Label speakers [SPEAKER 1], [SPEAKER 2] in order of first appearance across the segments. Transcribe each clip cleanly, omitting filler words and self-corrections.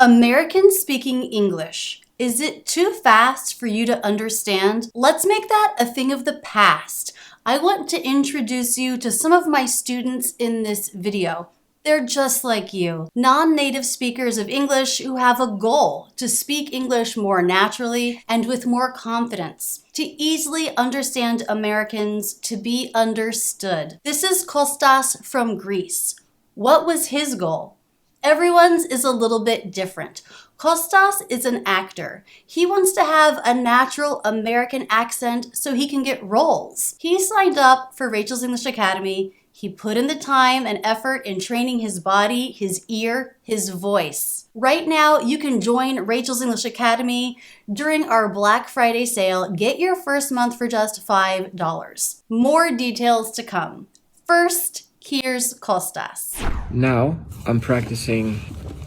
[SPEAKER 1] Americans speaking English. Is it too fast for you to understand? Let's make that a thing of the past. I want to introduce you to some of my students in this video. They're just like you, non-native speakers of English who have a goal to speak English more naturally and with more confidence, to easily understand Americans, to be understood. This is Kostas from Greece. What was his goal? Everyone's is a little bit different. Kostas is an actor. He wants to have a natural American accent so he can get roles. He signed up for Rachel's English Academy. He put in the time and effort in training his body, his ear, his voice. Right now, you can join Rachel's English Academy during our Black Friday sale. Get your first month for just $5. More details to come. First, here's Kostas.
[SPEAKER 2] Now I'm practicing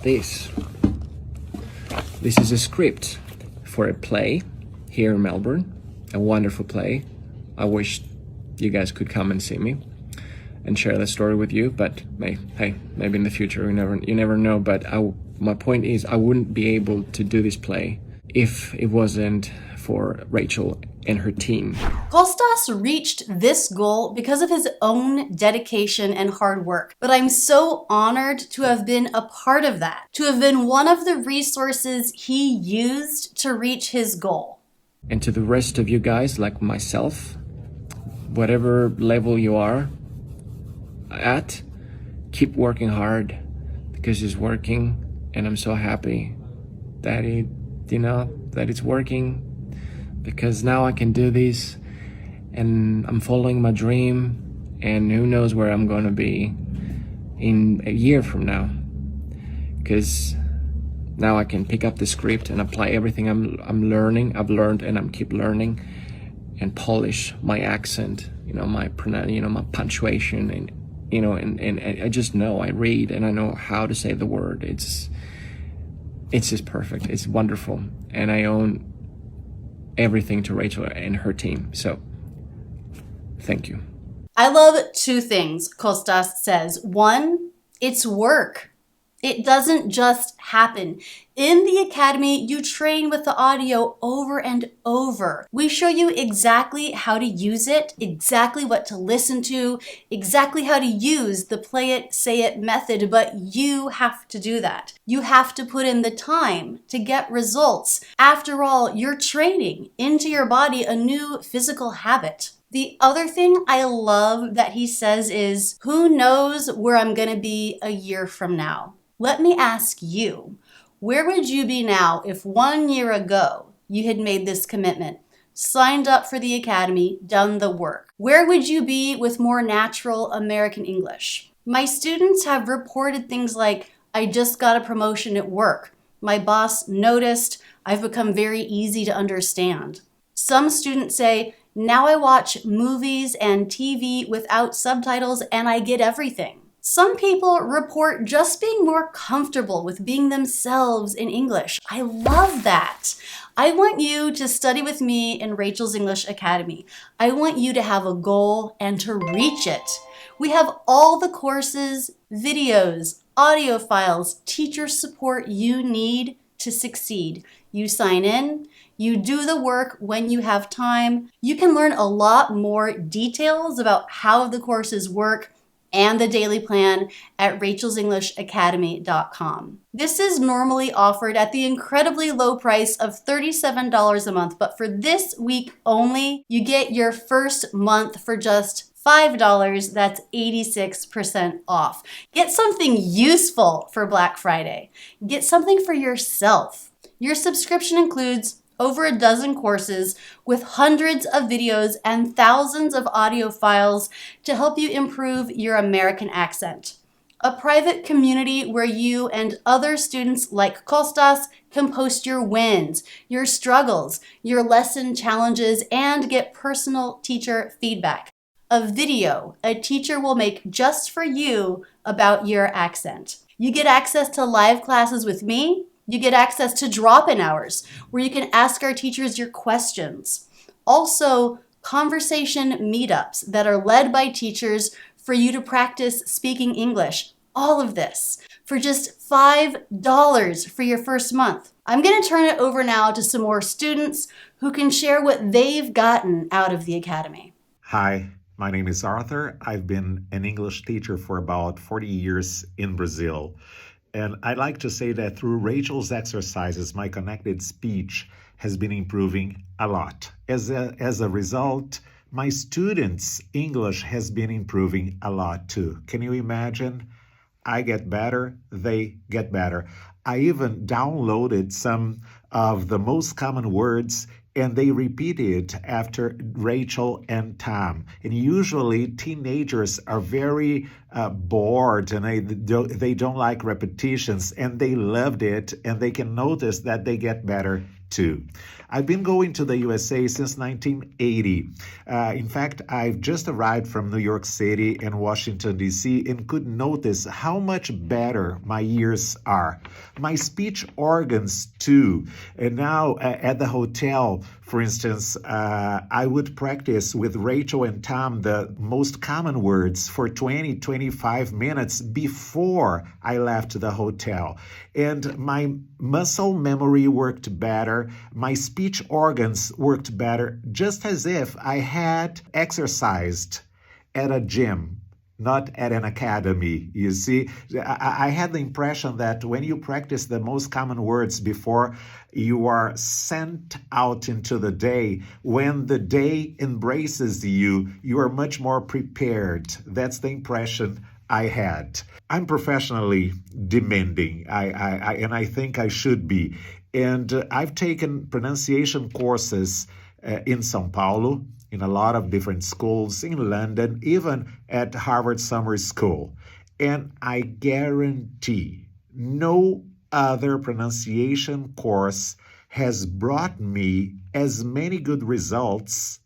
[SPEAKER 2] this. This is a script for a play here in Melbourne, a wonderful play. I wish you guys could come and see me and share the story with you, but hey, maybe in the future, you never know. But my point is, I wouldn't be able to do this play if it wasn't for Rachel and her team.
[SPEAKER 1] Kostas reached this goal because of his own dedication and hard work, but I'm so honored to have been a part of that, to have been one of the resources he used to reach his goal.
[SPEAKER 2] And to the rest of you guys, like myself, whatever level you are at, keep working hard, because it's working, and I'm so happy that it's working, because now I can do this and I'm following my dream, and who knows where I'm going to be in a year from now, because now I can pick up the script and apply everything I've learned and I'm keep learning, and polish my accent, my punctuation, and I just know, I read and I know how to say the word. It's just perfect. It's wonderful, and I own everything to Rachel and her team. So, thank you.
[SPEAKER 1] I love two things Kostas says. One, it's work. It doesn't just happen. In the academy, you train with the audio over and over. We show you exactly how to use it, exactly what to listen to, exactly how to use the play it, say it method, but you have to do that. You have to put in the time to get results. After all, you're training into your body a new physical habit. The other thing I love that he says is, who knows where I'm gonna be a year from now? Let me ask you, where would you be now if 1 year ago you had made this commitment, signed up for the academy, done the work? Where would you be with more natural American English? My students have reported things like, I just got a promotion at work. My boss noticed. I've become very easy to understand. Some students say, now I watch movies and TV without subtitles and I get everything. Some people report just being more comfortable with being themselves in English. I love that. I want you to study with me in Rachel's English Academy. I want you to have a goal and to reach it. We have all the courses, videos, audio files, teacher support you need to succeed. You sign in, you do the work when you have time. You can learn a lot more details about how the courses work and the daily plan at rachelsenglishacademy.com. This is normally offered at the incredibly low price of $37 a month, but for this week only, you get your first month for just $5. That's 86% off. Get something useful for Black Friday. Get something for yourself. Your subscription includes over a dozen courses with hundreds of videos and thousands of audio files to help you improve your American accent. A private community where you and other students like Kostas can post your wins, your struggles, your lesson challenges, and get personal teacher feedback. A video a teacher will make just for you about your accent. You get access to live classes with me. You get access to drop-in hours where you can ask our teachers your questions. Also, conversation meetups that are led by teachers for you to practice speaking English All of this for just $5 for your first month. I'm going to turn it over now to some more students who can share what they've gotten out of the Academy.
[SPEAKER 3] Hi, my name is Arthur. I've been an English teacher for about 40 years in Brazil. And I'd like to say that through Rachel's exercises, my connected speech has been improving a lot. As a result, my students' English has been improving a lot too. Can you imagine? I get better, they get better. I even downloaded some of the most common words and they repeat it after Rachel and Tom. And usually teenagers are very bored and they don't like repetitions and they loved it and they can notice that they get better too. I've been going to the USA since 1980. In fact, I've just arrived from New York City and Washington, D.C., and could notice how much better my ears are. My speech organs, too. And now at the hotel, for instance, I would practice with Rachel and Tom the most common words for 20-25 minutes before I left the hotel. And my muscle memory worked better. My speech organs worked better, just as if I had exercised at a gym, not at an academy. You see, I had the impression that when you practice the most common words before you are sent out into the day, when the day embraces you, you are much more prepared. That's the impression I had. I'm professionally demanding, and I think I should be. And I've taken pronunciation courses in São Paulo, in a lot of different schools, in London, even at Harvard Summer School. And I guarantee no other pronunciation course has brought me as many good results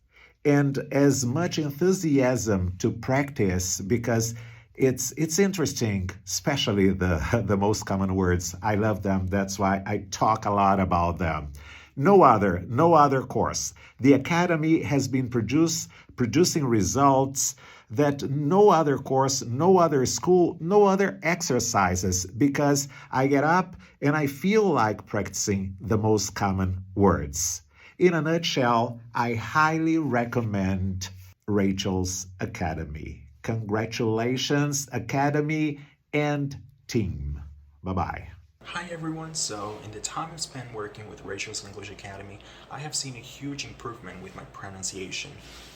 [SPEAKER 3] and as much enthusiasm to practice, because it's interesting, especially the most common words. I love them. That's why I talk a lot about them. No other course. The Academy has been producing results that no other course, no other school, no other exercises, because I get up and I feel like practicing the most common words. In a nutshell, I highly recommend Rachel's Academy. Congratulations, Academy and team. Bye-bye.
[SPEAKER 4] Hi everyone, so in the time I've spent working with Rachel's English Academy, I have seen a huge improvement with my pronunciation.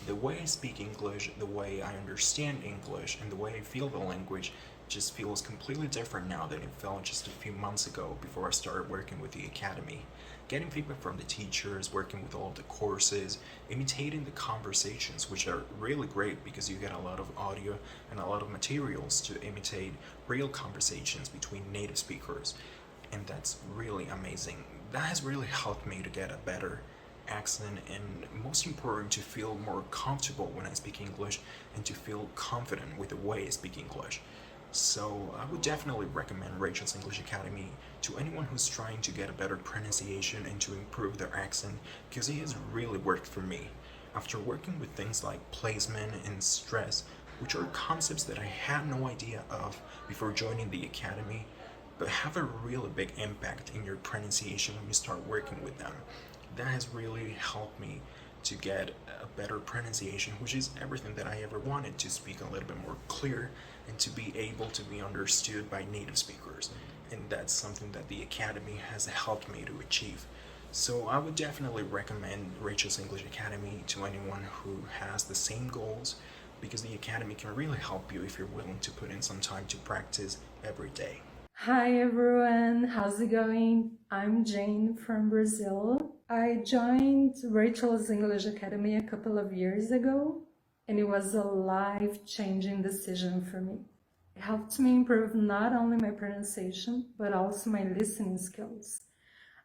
[SPEAKER 4] The way I speak English, the way I understand English, and the way I feel the language just feels completely different now than it felt just a few months ago before I started working with the Academy. Getting feedback from the teachers, working with all of the courses, imitating the conversations, which are really great because you get a lot of audio and a lot of materials to imitate real conversations between native speakers. And that's really amazing. That has really helped me to get a better accent and, most important, to feel more comfortable when I speak English and to feel confident with the way I speak English. So I would definitely recommend Rachel's English Academy to anyone who's trying to get a better pronunciation and to improve their accent, because it has really worked for me. After working with things like placement and stress, which are concepts that I had no idea of before joining the Academy, but have a really big impact in your pronunciation when you start working with them. That has really helped me to get a better pronunciation, which is everything that I ever wanted, to speak a little bit more clear and to be able to be understood by native speakers. And that's something that the Academy has helped me to achieve. So I would definitely recommend Rachel's English Academy to anyone who has the same goals, because the Academy can really help you if you're willing to put in some time to practice every day.
[SPEAKER 5] Hi everyone, how's it going? I'm Jane from Brazil. I joined Rachel's English Academy a couple of years ago, and it was a life-changing decision for me. It helped me improve not only my pronunciation, but also my listening skills.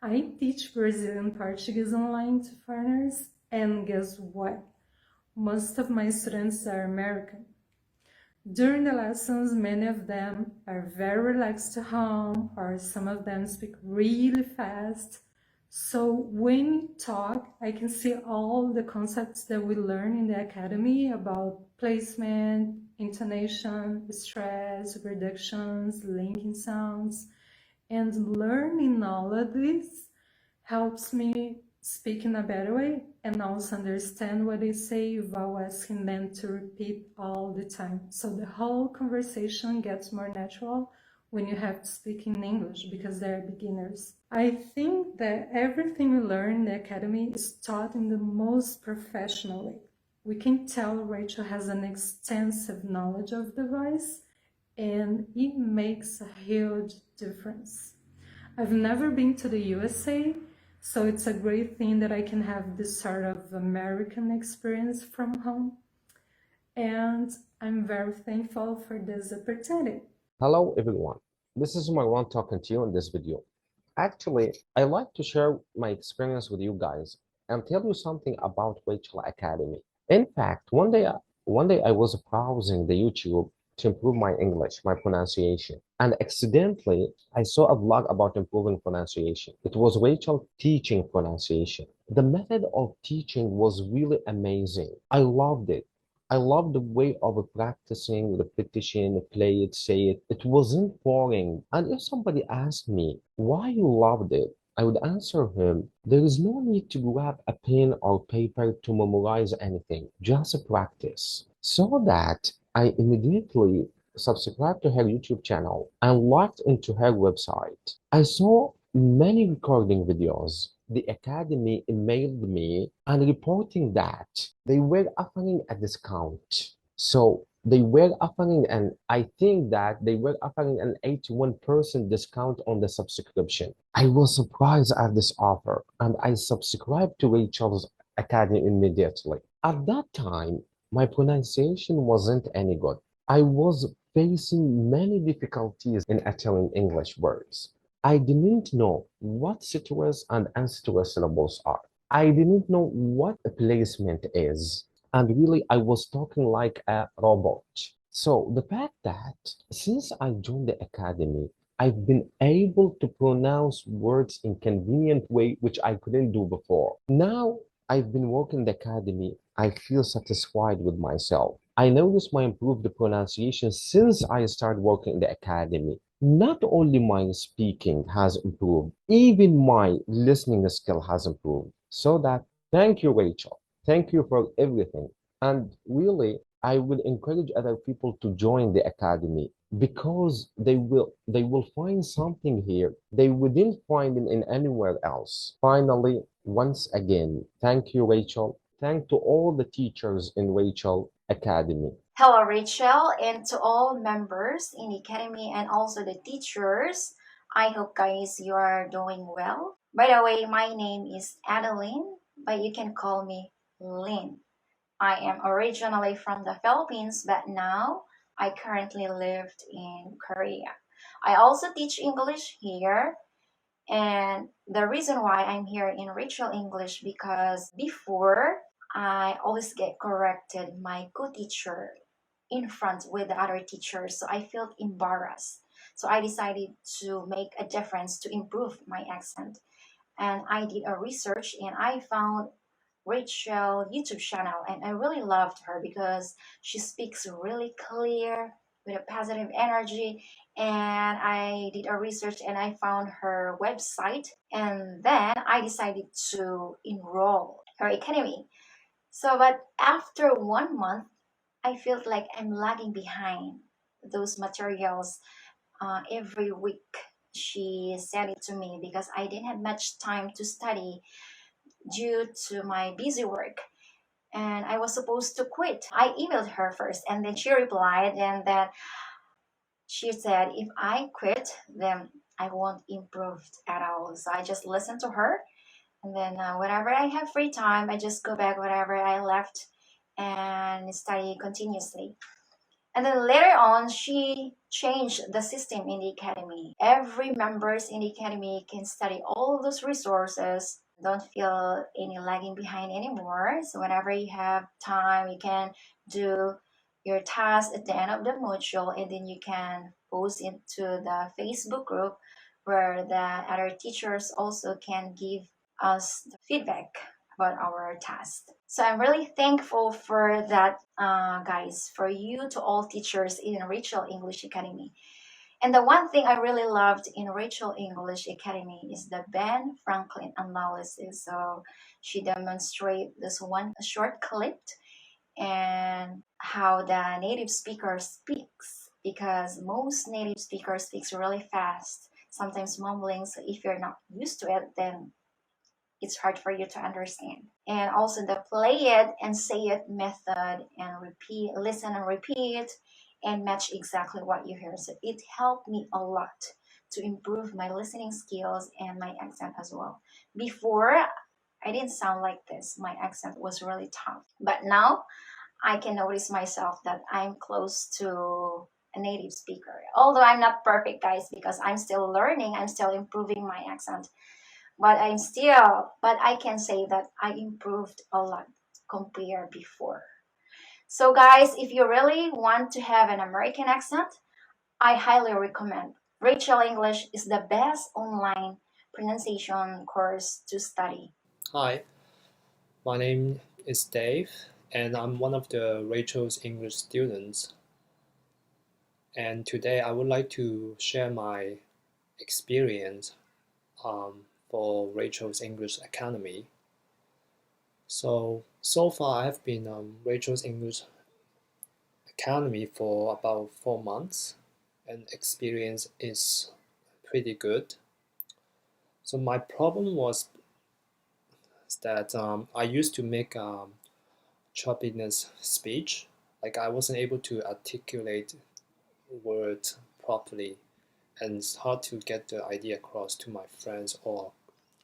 [SPEAKER 5] I teach Brazilian Portuguese online to foreigners, and guess what? Most of my students are American. During the lessons, many of them are very relaxed at home, or some of them speak really fast. So when we talk, I can see all the concepts that we learn in the academy about placement, intonation, stress, reductions, linking sounds, and learning all of this helps me speak in a better way and also understand what they say while asking them to repeat all the time. So the whole conversation gets more natural when you have to speak in English because they're beginners. I think that everything we learn in the academy is taught in the most professional way. We can tell Rachel has an extensive knowledge of the voice, and it makes a huge difference. I've never been to the USA, so it's a great thing that I can have this sort of American experience from home. And I'm very thankful for this opportunity.
[SPEAKER 6] Hello everyone, this is Marwan talking to you in this video. Actually, I like to share my experience with you guys and tell you something about Rachel Academy. In fact, one day I was browsing the YouTube to improve my English, my pronunciation, and accidentally I saw a vlog about improving pronunciation. It was Rachel teaching pronunciation. The method of teaching was really amazing. I loved it. I love the way of practicing, repetition, play it, say it. It wasn't boring. And if somebody asked me why you loved it, I would answer him, there is no need to grab a pen or paper to memorize anything, just practice. So that I immediately subscribed to her YouTube channel and logged into her website. I saw many recording videos. The academy emailed me and reporting that they were offering a discount. So they were offering I think that they were offering an 81% discount on the subscription. I was surprised at this offer and I subscribed to Rachel's Academy immediately. At that time, my pronunciation wasn't any good. I was facing many difficulties in uttering English words. I didn't know what situous and unsituous syllables are. I didn't know what a placement is. And really, I was talking like a robot. So the fact that since I joined the academy, I've been able to pronounce words in convenient way, which I couldn't do before. Now I've been working the academy, I feel satisfied with myself. I noticed my improved pronunciation since I started working in the academy. Not only my speaking has improved, even my listening skill has improved. So that, thank you, Rachel. Thank you for everything. And really, I would encourage other people to join the academy because they will find something here they wouldn't find in anywhere else. Finally, once again, thank you, Rachel. Thank to all the teachers in Rachel Academy.
[SPEAKER 7] Hello, Rachel, and to all members in the academy and also the teachers. I hope, guys, you are doing well. By the way, my name is Adeline, but you can call me Lynn. I am originally from the Philippines, but now I currently lived in Korea. I also teach English here, and the reason why I'm here in Rachel English because before I always get corrected my co-teacher in front with the other teachers, so I felt embarrassed. So I decided to make a difference to improve my accent, and I did a research and I found Rachel YouTube channel, and I really loved her because she speaks really clear with a positive energy. And I did a research and I found her website, and then I decided to enroll her academy. So but after 1 month I felt like I'm lagging behind those materials. Every week she sent it to me because I didn't have much time to study due to my busy work, and I was supposed to quit. I emailed her first and then she replied, and then she said if I quit then I won't improve at all. So I just listened to her, and then whenever I have free time I just go back wherever I left and study continuously. And then later on, she changed the system in the academy. Every members in the academy can study all those resources. Don't feel any lagging behind anymore. So whenever you have time, you can do your task at the end of the module, and then you can post into the Facebook group where the other teachers also can give us the feedback about our test. So I'm really thankful for that, guys, for you to all teachers in Rachel English Academy. And the one thing I really loved in Rachel English Academy is the Ben Franklin analysis. So she demonstrated this one short clip and how the native speaker speaks, because most native speakers speaks really fast, sometimes mumbling. So if you're not used to it, then it's hard for you to understand. And also the play it and say it method, and repeat, listen and repeat, and match exactly what you hear. So it helped me a lot to improve my listening skills and my accent as well. Before, I didn't sound like this. My accent was really tough. But now I can notice myself that I'm close to a native speaker. Although I'm not perfect, guys, because I'm still learning, I'm still improving my accent. But I can say that I improved a lot compared before. So, guys, if you really want to have an American accent, I highly recommend Rachel English is the best online pronunciation course to study.
[SPEAKER 8] Hi, my name is Dave, and I'm one of the Rachel's English students. And today I would like to share my experience for Rachel's English Academy. So far I have been Rachel's English Academy for about 4 months, and experience is pretty good. So my problem was that I used to make choppiness speech. Like I wasn't able to articulate words properly, and it's hard to get the idea across to my friends or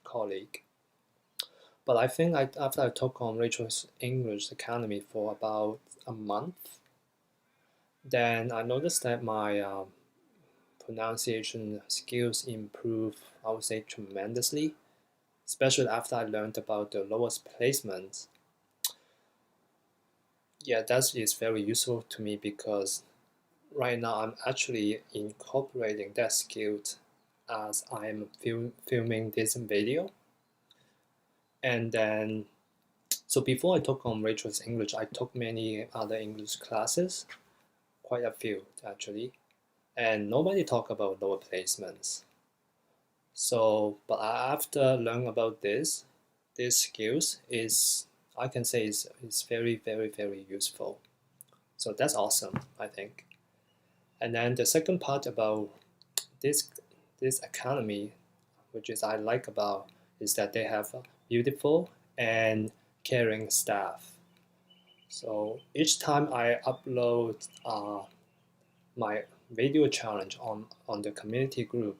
[SPEAKER 8] colleague. But I think after I took on Rachel's English Academy for about a month, then I noticed that my pronunciation skills improved, I would say, tremendously, especially after I learned about the lowest placements. Yeah, that is very useful to me because right now I'm actually incorporating that skill as I'm filming this video. And then, so before I took on Rachel's English, I took many other English classes, quite a few actually, and nobody talk about lower placements. So, but after learning about these skills is, I can say is very, very, very useful. So that's awesome, I think. And then the second part about this academy, which is I like about, is that they have a beautiful and caring staff. So each time I upload my video challenge on the community group,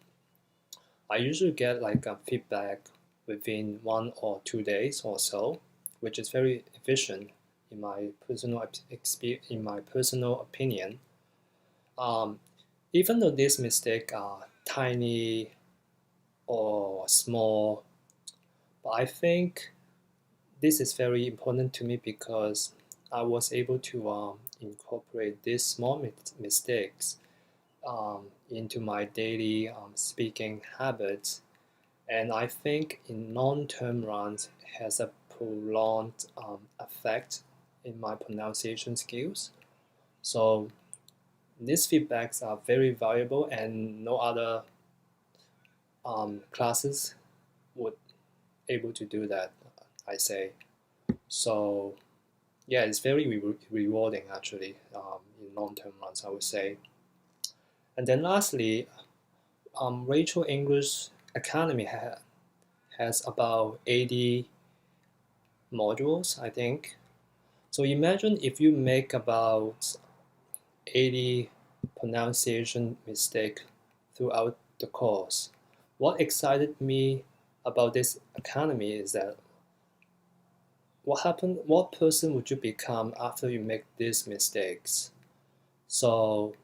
[SPEAKER 8] I usually get like a feedback within 1 or 2 days or so, which is very efficient in my personal opinion. Even though these mistakes are tiny or small, but I think this is very important to me because I was able to incorporate these small mistakes into my daily speaking habits, and I think in long-term runs has a prolonged effect in my pronunciation skills. So these feedbacks are very valuable, and no other classes would able to do that, I say. So yeah, it's very rewarding actually in long-term runs, I would say. And then lastly, Rachel English Academy has about 80 modules, I think. So imagine if you make about 80 pronunciation mistake throughout the course. What excited me about this academy is that what person would you become after you make these mistakes? So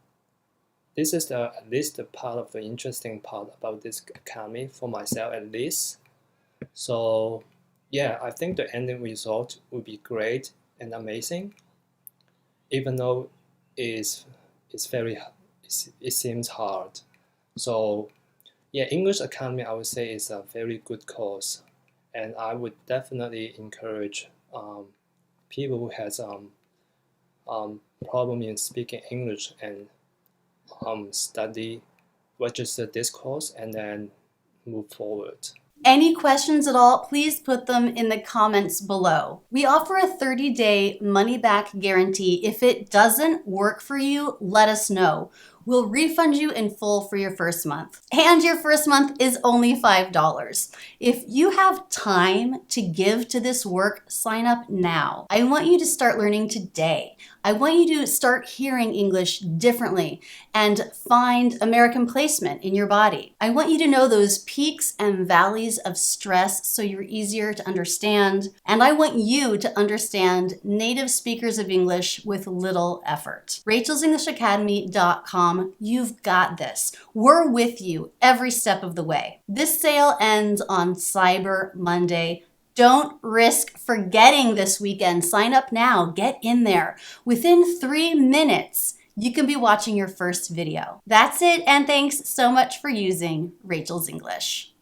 [SPEAKER 8] this is at least the part of the interesting part about this academy for myself at least. So yeah, I think the ending result would be great and amazing, even though it's it seems hard. So yeah, English Academy I would say is a very good course, And I would definitely encourage people who has problem in speaking English and study register this course and then move forward.
[SPEAKER 1] Any questions at all, please put them in the comments below. We offer a 30-day money-back guarantee. If it doesn't work for you, let us know. We'll refund you in full for your first month. And your first month is only $5. If you have time to give to this work, sign up now. I want you to start learning today. I want you to start hearing English differently and find American placement in your body. I want you to know those peaks and valleys of stress so you're easier to understand. And I want you to understand native speakers of English with little effort. Rachel'sEnglishAcademy.com. You've got this. We're with you every step of the way. This sale ends on Cyber Monday. Don't risk forgetting this weekend. Sign up now. Get in there. Within 3 minutes, you can be watching your first video. That's it, and thanks so much for using Rachel's English.